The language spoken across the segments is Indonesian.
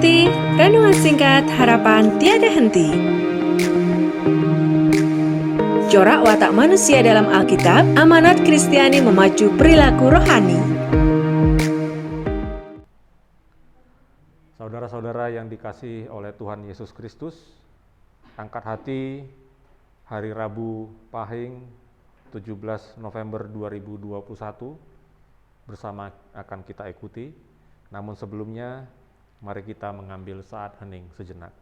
ikuti renungan singkat harapan tiada henti. Corak watak manusia dalam Alkitab, amanat Kristiani memacu perilaku rohani. Saudara-saudara yang dikasihi oleh Tuhan Yesus Kristus, angkat hati hari Rabu Pahing 17 November 2021 bersama akan kita ikuti. Namun sebelumnya, mari kita mengambil saat hening sejenak.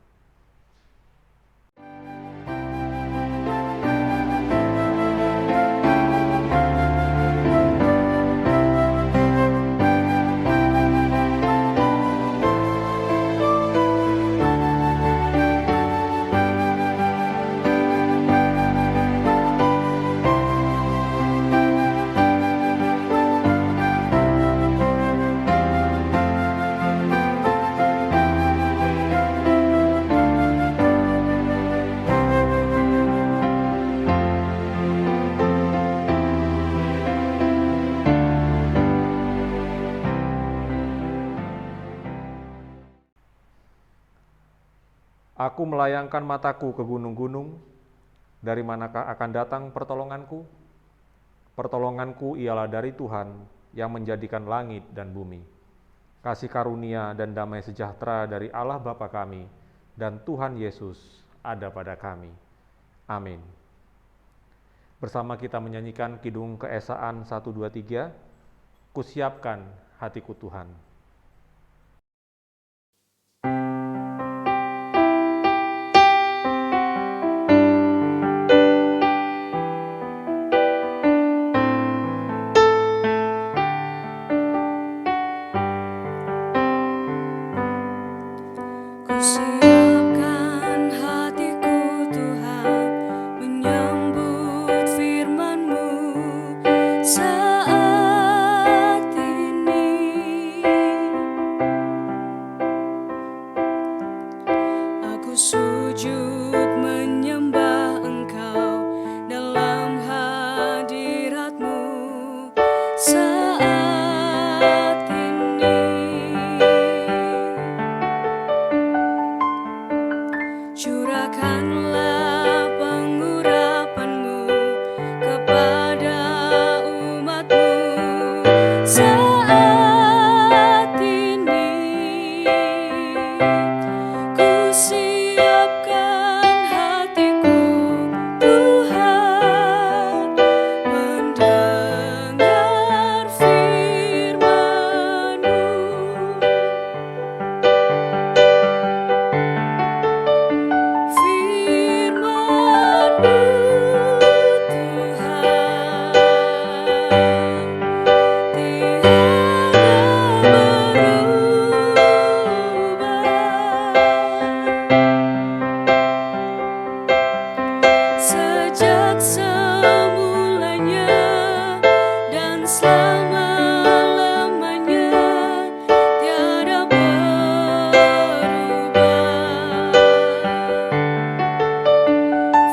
Aku melayangkan mataku ke gunung-gunung, dari manakah akan datang pertolonganku? Pertolonganku ialah dari Tuhan yang menjadikan langit dan bumi. Kasih karunia dan damai sejahtera dari Allah Bapa kami dan Tuhan Yesus ada pada kami. Amin. Bersama kita menyanyikan Kidung Keesaan 123, Kusiapkan hatiku Tuhan. Siapkan hatiku Tuhan, menyambut firman-Mu saat ini. Aku sujud menyembah Engkau dalam hadirat-Mu saat ini. Curahkanlah pengurapan-Mu kepada umat-Mu saat ini. Ku siapkan hatiku Tuhan, mendengar firman-Mu. Sejak semulanya dan selama-lamanya tiada berubah.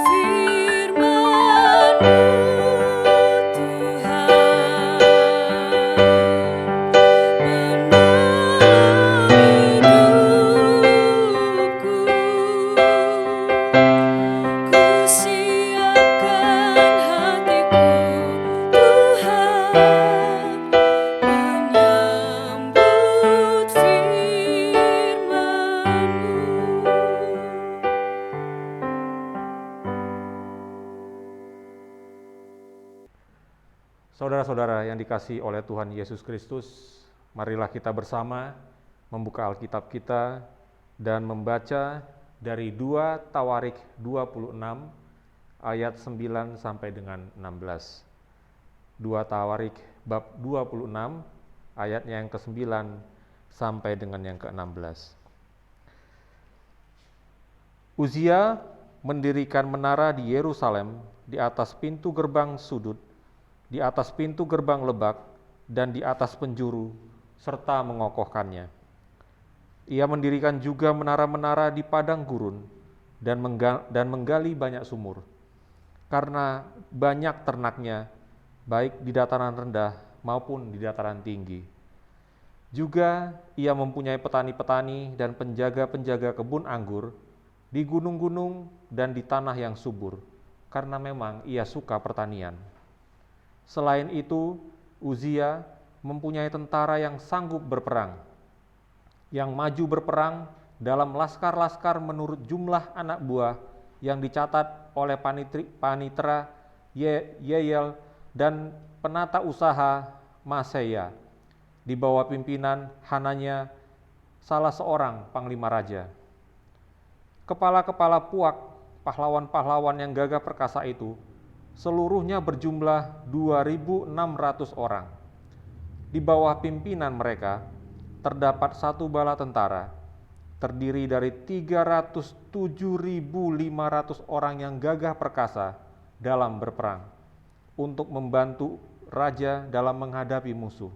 Firman-Mu Tuhan menolong hidupku. Ku siapkan hatiku Tuhan, menyambut firman-Mu. Saudara-saudara yang dikasihi oleh Tuhan Yesus Kristus, marilah kita bersama membuka Alkitab kita dan membaca dari 2 Tawarik 26 ayat 9 sampai dengan 16. 2 Tawarik bab 26 ayatnya yang ke-9 sampai dengan yang ke-16. Uzia mendirikan menara di Yerusalem di atas pintu gerbang sudut, di atas pintu gerbang lebak, dan di atas penjuru, serta mengokohkannya. Ia mendirikan juga menara-menara di padang gurun dan menggali banyak sumur. Karena banyak ternaknya, baik di dataran rendah maupun di dataran tinggi. Juga ia mempunyai petani-petani dan penjaga-penjaga kebun anggur di gunung-gunung dan di tanah yang subur, karena memang ia suka pertanian. Selain itu, Uzia mempunyai tentara yang sanggup berperang, yang maju berperang dalam laskar-laskar menurut jumlah anak buah yang dicatat oleh panitera Yeyel dan penata usaha Maseya, di bawah pimpinan Hananya, salah seorang panglima raja. Kepala-kepala puak, pahlawan-pahlawan yang gagah perkasa itu, seluruhnya berjumlah 2.600 orang. Di bawah pimpinan mereka, terdapat satu bala tentara, terdiri dari 307.500 orang yang gagah perkasa dalam berperang, untuk membantu raja dalam menghadapi musuh.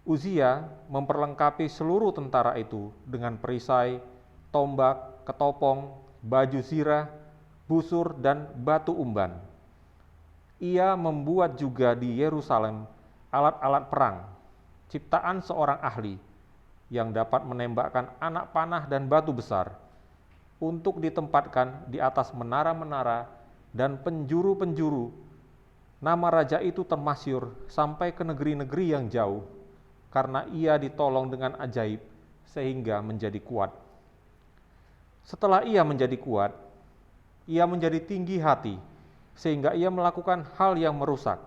Uzia memperlengkapi seluruh tentara itu dengan perisai, tombak, ketopong, baju zirah, busur, dan batu umban. Ia membuat juga di Yerusalem alat-alat perang, ciptaan seorang ahli yang dapat menembakkan anak panah dan batu besar untuk ditempatkan di atas menara-menara dan penjuru-penjuru. Nama raja itu termasyur sampai ke negeri-negeri yang jauh, karena ia ditolong dengan ajaib sehingga menjadi kuat. Setelah ia menjadi kuat, ia menjadi tinggi hati sehingga ia melakukan hal yang merusak.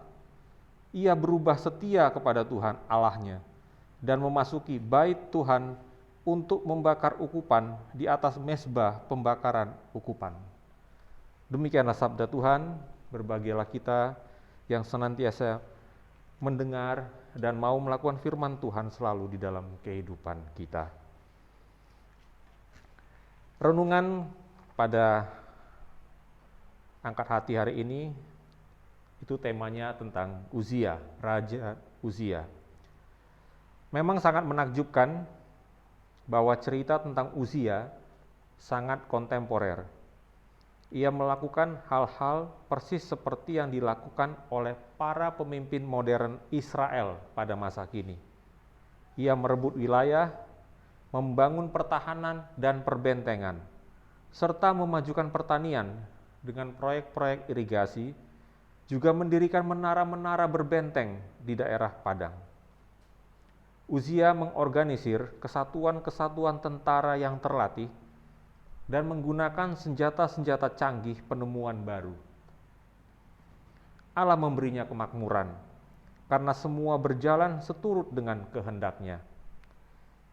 Ia berubah setia kepada Tuhan Allahnya dan memasuki bait Tuhan untuk membakar ukupan di atas mezbah pembakaran ukupan. Demikianlah sabda Tuhan. Berbahagialah kita yang senantiasa mendengar dan mau melakukan firman Tuhan selalu di dalam kehidupan kita. Renungan pada angkat hati hari ini itu temanya tentang Uzia, Raja Uzia. Memang sangat menakjubkan bahwa cerita tentang Uzia sangat kontemporer. Ia melakukan hal-hal persis seperti yang dilakukan oleh para pemimpin modern Israel pada masa kini. Ia merebut wilayah, membangun pertahanan dan perbentengan, serta memajukan pertanian dengan proyek-proyek irigasi, juga mendirikan menara-menara berbenteng di daerah padang. Uzia mengorganisir kesatuan-kesatuan tentara yang terlatih dan menggunakan senjata-senjata canggih penemuan baru. Allah memberinya kemakmuran, karena semua berjalan seturut dengan kehendaknya.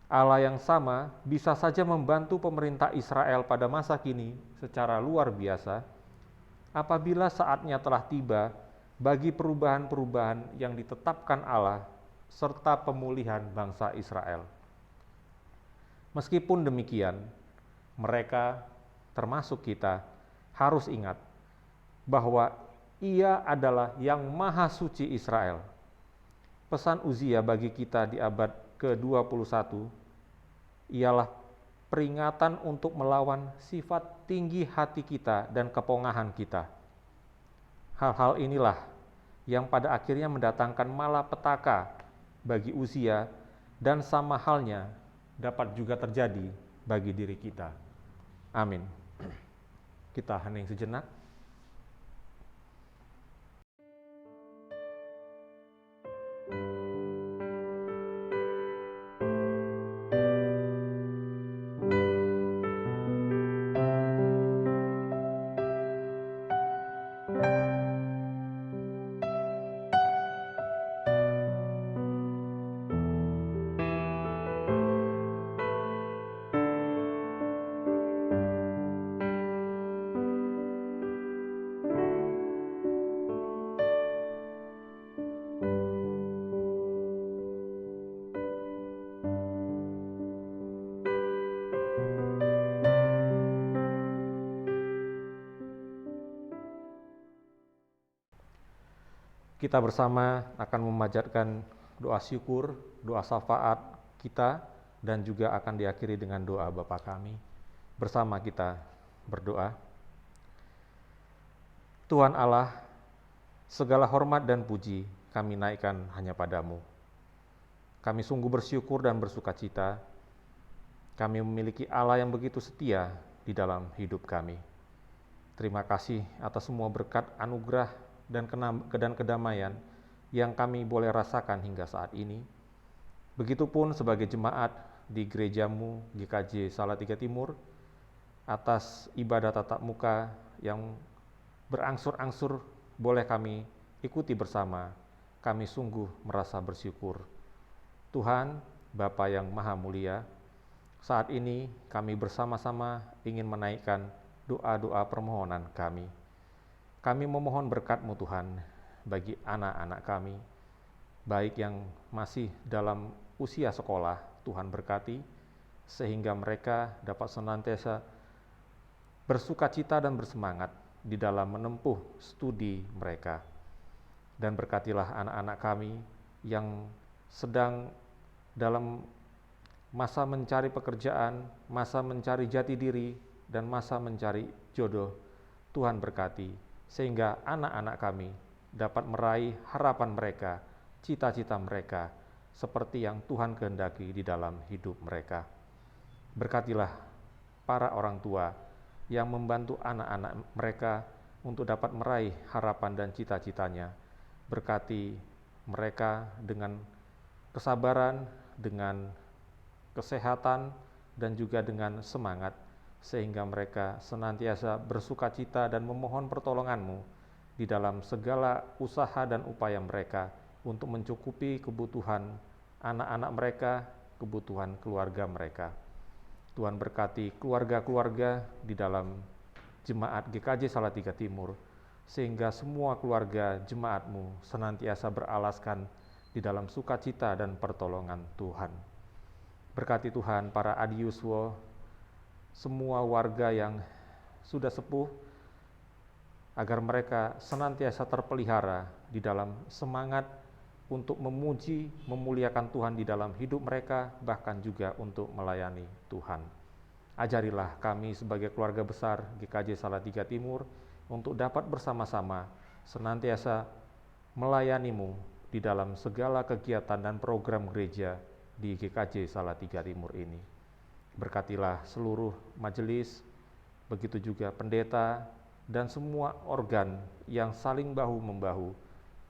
Allah yang sama bisa saja membantu pemerintah Israel pada masa kini secara luar biasa, apabila saatnya telah tiba bagi perubahan-perubahan yang ditetapkan Allah, serta pemulihan bangsa Israel. Meskipun demikian, mereka, termasuk kita, harus ingat bahwa Ia adalah yang Maha Suci Israel. Pesan Uzia bagi kita di abad ke-21 ialah peringatan untuk melawan sifat tinggi hati kita dan kepongahan kita. Hal-hal inilah yang pada akhirnya mendatangkan malapetaka bagi Uzia, dan sama halnya dapat juga terjadi bagi diri kita. Amin. Kita hening sejenak. Kita bersama akan memanjatkan doa syukur, doa syafaat kita, dan juga akan diakhiri dengan doa Bapa kami. Bersama kita berdoa. Tuhan Allah, segala hormat dan puji kami naikkan hanya padamu. Kami sungguh bersyukur dan bersukacita. Kami memiliki Allah yang begitu setia di dalam hidup kami. Terima kasih atas semua berkat, anugerah, dan kedamaian yang kami boleh rasakan hingga saat ini. Begitupun sebagai jemaat di gerejamu GKJ Salatiga Timur, atas ibadah tatap muka yang berangsur-angsur boleh kami ikuti bersama. Kami sungguh merasa bersyukur. Tuhan, Bapa yang Maha Mulia, saat ini kami bersama-sama ingin menaikkan doa-doa permohonan kami. Kami memohon berkat-Mu Tuhan bagi anak-anak kami, baik yang masih dalam usia sekolah, Tuhan berkati, sehingga mereka dapat senantiasa bersukacita dan bersemangat di dalam menempuh studi mereka. Dan berkatilah anak-anak kami yang sedang dalam masa mencari pekerjaan, masa mencari jati diri, dan masa mencari jodoh. Tuhan berkati, sehingga anak-anak kami dapat meraih harapan mereka, cita-cita mereka, seperti yang Tuhan kehendaki di dalam hidup mereka. Berkatilah para orang tua yang membantu anak-anak mereka untuk dapat meraih harapan dan cita-citanya. Berkati mereka dengan kesabaran, dengan kesehatan, dan juga dengan semangat, sehingga mereka senantiasa bersukacita dan memohon pertolongan-Mu di dalam segala usaha dan upaya mereka untuk mencukupi kebutuhan anak-anak mereka, kebutuhan keluarga mereka. Tuhan berkati keluarga-keluarga di dalam jemaat GKJ Salatiga Timur, sehingga semua keluarga jemaat-Mu senantiasa beralaskan di dalam sukacita dan pertolongan Tuhan. Berkati Tuhan para adiuswo, semua warga yang sudah sepuh, agar mereka senantiasa terpelihara di dalam semangat untuk memuji, memuliakan Tuhan di dalam hidup mereka, bahkan juga untuk melayani Tuhan. Ajarilah kami sebagai keluarga besar GKJ Salatiga Timur untuk dapat bersama-sama senantiasa melayani-Mu di dalam segala kegiatan dan program gereja di GKJ Salatiga Timur ini. Berkatilah seluruh majelis, begitu juga pendeta, dan semua organ yang saling bahu-membahu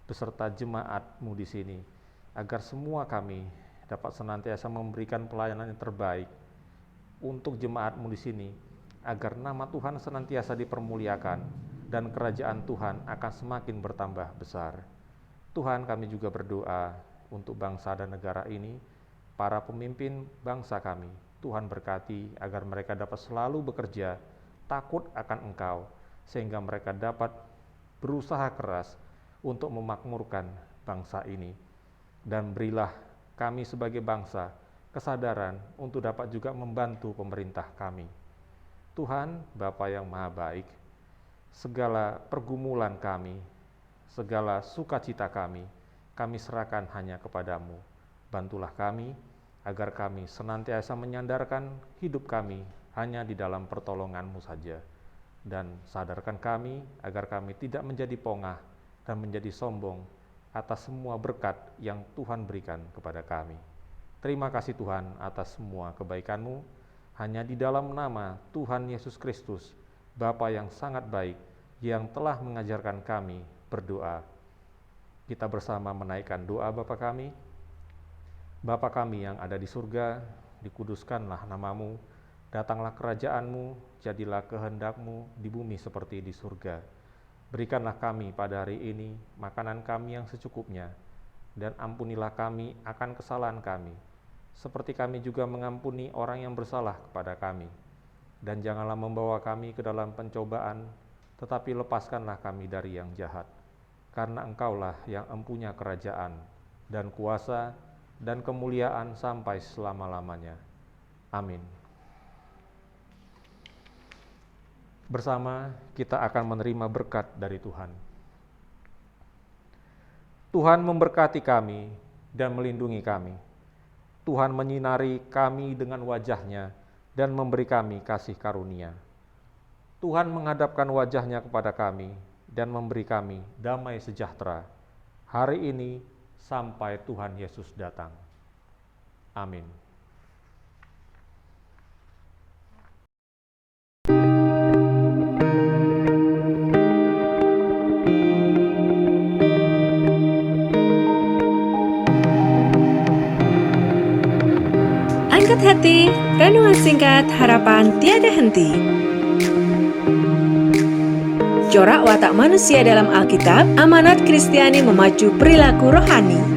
beserta jemaat-Mu di sini, agar semua kami dapat senantiasa memberikan pelayanan yang terbaik untuk jemaat-Mu di sini, agar nama Tuhan senantiasa dipermuliakan dan kerajaan Tuhan akan semakin bertambah besar. Tuhan, kami juga berdoa untuk bangsa dan negara ini, para pemimpin bangsa kami. Tuhan berkati agar mereka dapat selalu bekerja takut akan Engkau, sehingga mereka dapat berusaha keras untuk memakmurkan bangsa ini. Dan berilah kami sebagai bangsa kesadaran untuk dapat juga membantu pemerintah kami. Tuhan, Bapa yang Maha Baik, segala pergumulan kami, segala sukacita kami serahkan hanya kepadamu. Bantulah kami, agar kami senantiasa menyandarkan hidup kami hanya di dalam pertolongan-Mu saja. Dan sadarkan kami, agar kami tidak menjadi pongah dan menjadi sombong atas semua berkat yang Tuhan berikan kepada kami. Terima kasih Tuhan atas semua kebaikan-Mu, hanya di dalam nama Tuhan Yesus Kristus, Bapa yang sangat baik, yang telah mengajarkan kami berdoa. Kita bersama menaikkan doa Bapa kami. Bapa kami yang ada di surga, dikuduskanlah nama-Mu, datanglah kerajaan-Mu, jadilah kehendak-Mu di bumi seperti di surga. Berikanlah kami pada hari ini makanan kami yang secukupnya, dan ampunilah kami akan kesalahan kami, seperti kami juga mengampuni orang yang bersalah kepada kami. Dan janganlah membawa kami ke dalam pencobaan, tetapi lepaskanlah kami dari yang jahat. Karena Engkaulah yang empunya kerajaan, dan kuasa, dan kemuliaan sampai selama-lamanya. Amin. Bersama kita akan menerima berkat dari Tuhan. Tuhan memberkati kami dan melindungi kami. Tuhan menyinari kami dengan wajah-Nya dan memberi kami kasih karunia. Tuhan menghadapkan wajah-Nya kepada kami dan memberi kami damai sejahtera hari ini sampai Tuhan Yesus datang. Amin. Angkat hati, renungan singkat harapan tiada henti. Corak watak manusia dalam Alkitab, amanat Kristiani memacu perilaku rohani.